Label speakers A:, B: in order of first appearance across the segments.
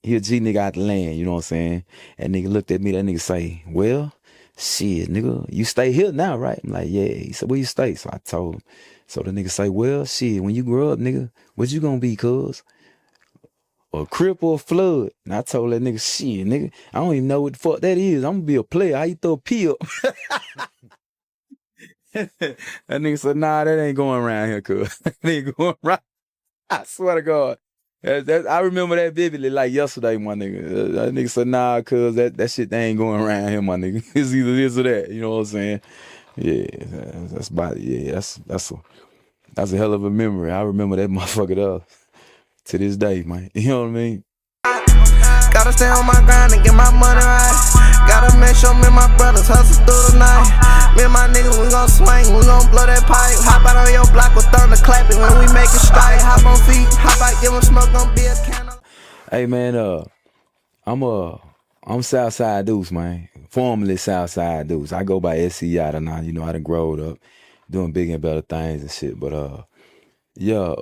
A: He a G nigga out the land, you know what I'm saying? That nigga looked at me, that nigga say, well, shit, nigga, you stay here now, right? I'm like, yeah. He said, where you stay? So I told him. So the nigga say, well, shit, when you grow up, nigga, what you gonna be, cuz? A crip or a flood? And I told that nigga, shit, nigga, I don't even know what the fuck that is. I'm gonna be a player. How you throw a pee up? That nigga said, nah, that ain't going around here, cuz. That ain't going around. I swear to God. I remember that vividly like yesterday, my nigga. That nigga said, nah, cuz that shit they ain't going around here, my nigga. It's either this or that. You know what I'm saying? Yeah, that's about it. Yeah, that's a hell of a memory. I remember that motherfucker up to this day, man. You know what I mean?
B: Gotta stay on my grind and get my money right. Gotta make sure me and my brothers hustle through the night. Me and my niggas, we gon' swing, we gon' blow that pipe. Hop out on your block with thunder clapping when we make it strike. Hop on feet, hop out, give 'em smoke, gon' be a can of.
A: Hey man, I'm Southside Deuce, man. Formerly Southside Deuce. I go by YATTA now. You know, I done growed up doing bigger and better things and shit. But yeah,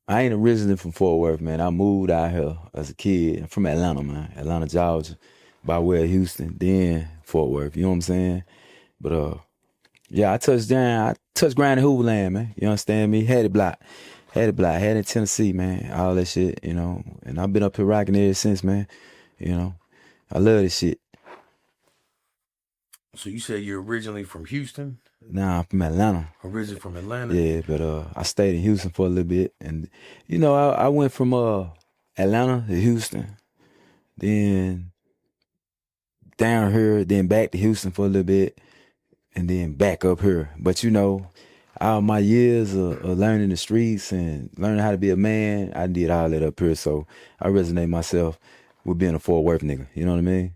A: I ain't originally from Fort Worth, man. I moved out here as a kid. I'm from Atlanta, man. Atlanta, Georgia, by way of Houston, then Fort Worth. You know what I'm saying? But yeah, I touched ground in Hooverland, man. You understand me? Had it in Tennessee, man. All that shit, you know. And I've been up here rocking ever since, man. You know, I love this shit.
C: So you said you're originally from Houston?
A: Nah, I'm from Atlanta.
C: Originally from Atlanta?
A: Yeah, but I stayed in Houston for a little bit, and you know, I went from Atlanta to Houston, then down here, then back to Houston for a little bit, and then back up here. But you know, all my years of learning the streets and learning how to be a man, I did all that up here. So I resonate myself with being a Fort Worth nigga. You know what I mean?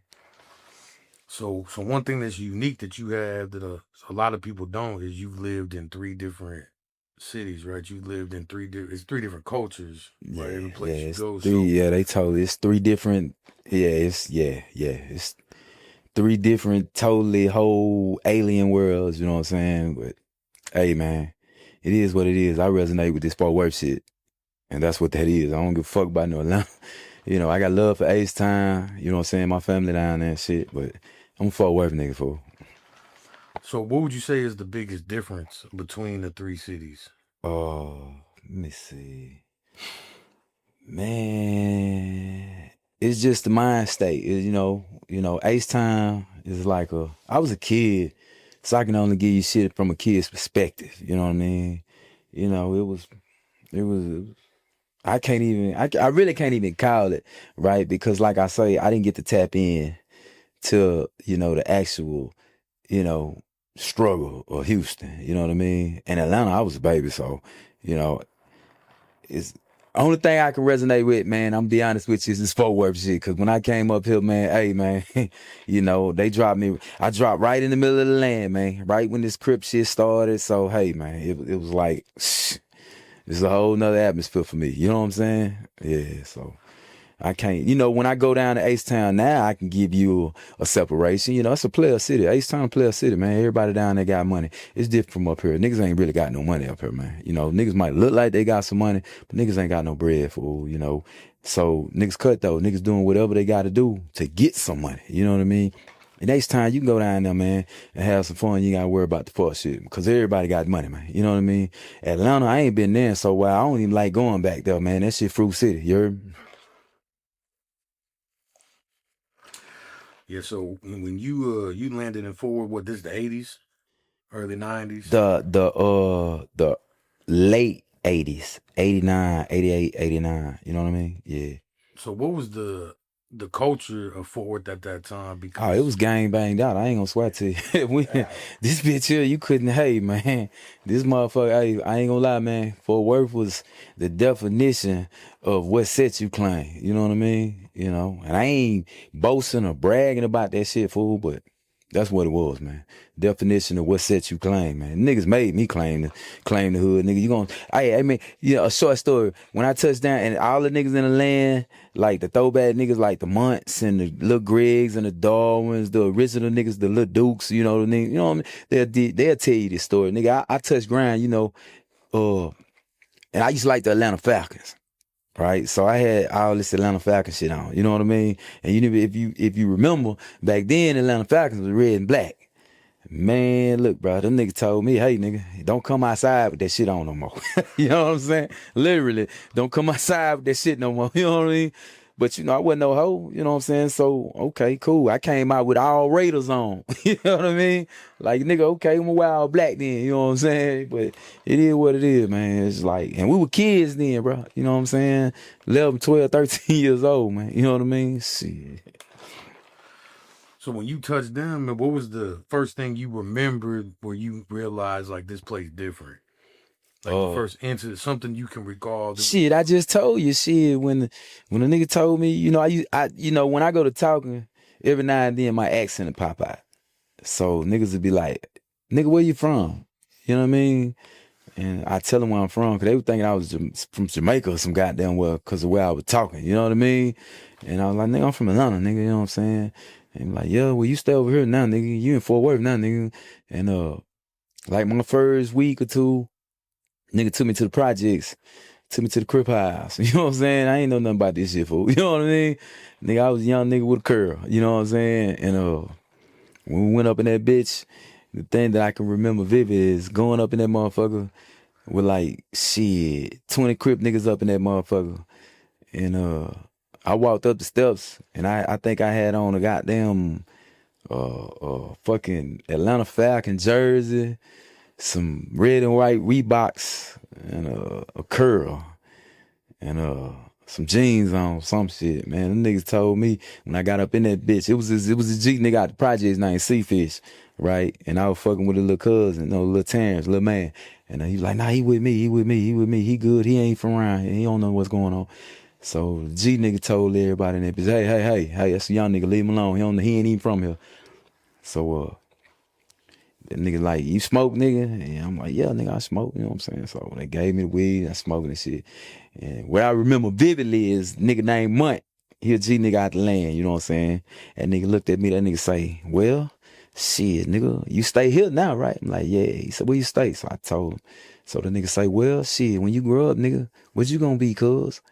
C: So one thing that's unique that you have that a lot of people don't is you've lived in 3 different cities, right? You've lived in it's 3 different cultures, right? Every place you
A: it's
C: go.
A: they told it's 3 different. It's 3 different, totally whole alien worlds. You know what I'm saying? But hey, man, it is what it is. I resonate with this Fort Worth shit, and that's what that is. I don't give a fuck about no Atlanta. You know, I got love for Ace Time. You know what I'm saying? My family down there and shit, but I'm a Fort Worth nigga, fool.
C: So what would you say is the biggest difference between the 3 cities?
A: Oh, let me see. Man, it's just the mind state. You know, Ace Time is like I was a kid, so I can only give you shit from a kid's perspective. You know what I mean? You know, it was I really can't even call it, right? Because like I say, I didn't get to tap in to, you know, the actual, you know, struggle of Houston. You know what I mean? And Atlanta, I was a baby, so, you know, it's only thing I can resonate with, man, I'm be honest with you, is this Fort Worth shit. Cause when I came up here, man, hey man, you know, I dropped right in the middle of the land, man, right when this Crip shit started. So hey man, it was like it's a whole nother atmosphere for me. You know what I'm saying? Yeah, so I can't, you know, when I go down to H-Town now, I can give you a separation. You know, it's a player city. H-Town player city, man. Everybody down there got money. It's different from up here. Niggas ain't really got no money up here, man. You know, niggas might look like they got some money, but niggas ain't got no bread, fool, you know. So niggas cut though. Niggas doing whatever they got to do to get some money. You know what I mean? And next time you can go down there, man, and have some fun. You ain't got to worry about the fuck shit because everybody got money, man. You know what I mean? Atlanta, I ain't been there so well. I don't even like going back there, man. That shit Fruit City. You heard me?
C: Yeah, so when you landed in Fort Worth, what, this the 80s? Early 90s?
A: The late 80s, 89, 88, 89. You know what I mean? Yeah.
C: So what was the culture of Fort Worth at that time? Because
A: Oh, it was gang banged out. I ain't gonna swear to you. This bitch here, you couldn't, hey, man. This motherfucker, hey, I ain't gonna lie, man. Fort Worth was the definition of what set you claim. You know what I mean? You know, and I ain't boasting or bragging about that shit, fool, but that's what it was, man. Definition of what set you claim, man. Niggas made me claim the hood, nigga. You gonna, I mean, you know, a short story. When I touched down, and all the niggas in the land, like the throwback niggas, like the Monts and the Lil Griggs and the Darwins, the original niggas, the Lil Dukes, you know, you know what I mean? They'll tell you this story, nigga. I touched ground, you know, and I used to like the Atlanta Falcons. right? So I had all this Atlanta Falcons shit on. You know what I mean? And if you remember back then, Atlanta Falcons was red and black. Man, look, bro, them niggas told me, hey, nigga, don't come outside with that shit on no more. You know what I'm saying? Literally, don't come outside with that shit no more. You know what I mean? But, I wasn't no hoe. You know what I'm saying? So, okay, cool. I came out with all Raiders on. You know what I mean? Like, nigga, okay, I'm a wild black then. You know what I'm saying? But it is what it is, man. It's like, and we were kids then, bro. You know what I'm saying? 11, 12, 13 years old, man. You know what I mean? Shit.
C: So when you touched down, man, what was the first thing you remembered where you realized like this place different? Like the first incident, something you can recall.
A: Shit, I just told you, shit. When a nigga told me, when I go to talking, every now and then my accent will pop out. So niggas would be like, "Nigga, where you from?" You know what I mean? And I tell them where I'm from, because they were thinking I was from Jamaica or some goddamn well, because of where I was talking. You know what I mean? And I was like, "Nigga, I'm from Atlanta, nigga." You know what I'm saying? And like, "Yeah, well, you stay over here now, nigga. You in Fort Worth now, nigga." And like my first week or two, nigga took me to the projects, took me to the crib house. You know what I'm saying? I ain't know nothing about this shit, fool. You know what I mean? Nigga, I was a young nigga with a curl. You know what I'm saying? And when we went up in that bitch, the thing that I can remember vivid is going up in that motherfucker with like, shit, 20 Crip niggas up in that motherfucker. And I walked up the steps, and I think I had on a goddamn fucking Atlanta Falcon jersey, some red and white Reeboks, and a curl, and some jeans on, some shit, man. Them niggas told me when I got up in that bitch, it was a G nigga out the projects named Seafish, right? And I was fucking with a little cousin, little Terrence, little man. And he was like, nah, he with me, he good, he ain't from around here, he don't know what's going on. So the G nigga told everybody in that bitch, hey, that's a young nigga, leave him alone, he ain't even from here. So that nigga like, you smoke, nigga? And I'm like, yeah, nigga, I smoke, you know what I'm saying? So they gave me the weed, I smoking and shit. And what I remember vividly is nigga named Munt. He a G nigga out the land, you know what I'm saying? That nigga looked at me, that nigga say, well, shit, nigga, you stay here now, right? I'm like, yeah. He said, where you stay? So I told him. So the nigga say, well, shit, when you grow up, nigga, what you gonna be, cuz?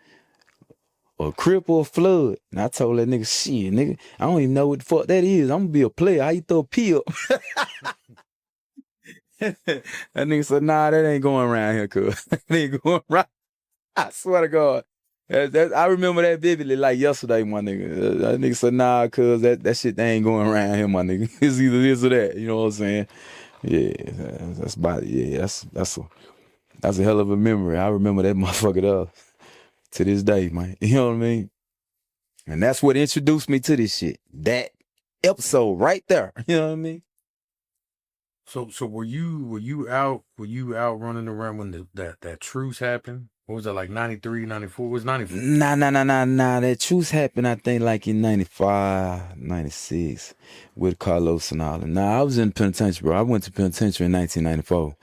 A: A Crip or a Flood? And I told that nigga, shit, nigga, I don't even know what the fuck that is. I'm gonna be a player. How you throw a P up? That nigga said, nah, that ain't going around here, cuz. That ain't going around. I swear to God. I remember that vividly like yesterday, my nigga. That nigga said, nah, cuz that shit ain't going around here, my nigga. It's either this or that. You know what I'm saying? Yeah, that's about it. Yeah, that's a hell of a memory. I remember that motherfucker to this day, man. You know what I mean? And that's what introduced me to this shit. That episode right there. You know what I mean?
C: So were you out running around when that truce happened? What was that, like 93, 94? It was 94.
A: Nah. That truce happened, I think, like in 95, 96 with Carlos and all. Nah, I was in penitentiary, bro. I went to penitentiary in 1994.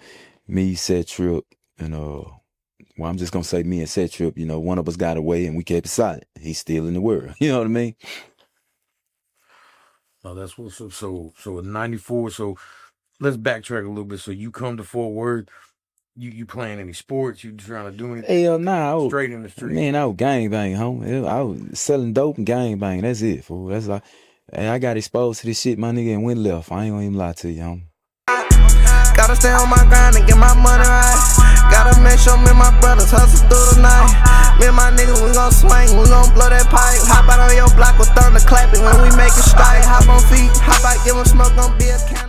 A: Me, Set Trip, and well, I'm just gonna say me and Set Trip, one of us got away and we kept it silent. He's still in the world. You know what I mean?
C: Oh, that's what. So in 94. So let's backtrack a little bit. So you come to Fort Worth. You playing any sports? You trying to do anything?
A: Hell nah.
C: Straight in the street.
A: Man, I was gangbang, homie. I was selling dope and gangbang. That's it, fool. That's like, I got exposed to this shit, my nigga, and went left. I ain't gonna even lie to you, homie.
B: Gotta stay on my grind and get my money right. Gotta make sure me and my brothers hustle through the night. Me and my niggas, we gon' swing, we gon' blow that pipe. Hop out on your block with thunder clapping when we make it strike. Hop on feet, hop out, give 'em smoke, gon' be a can.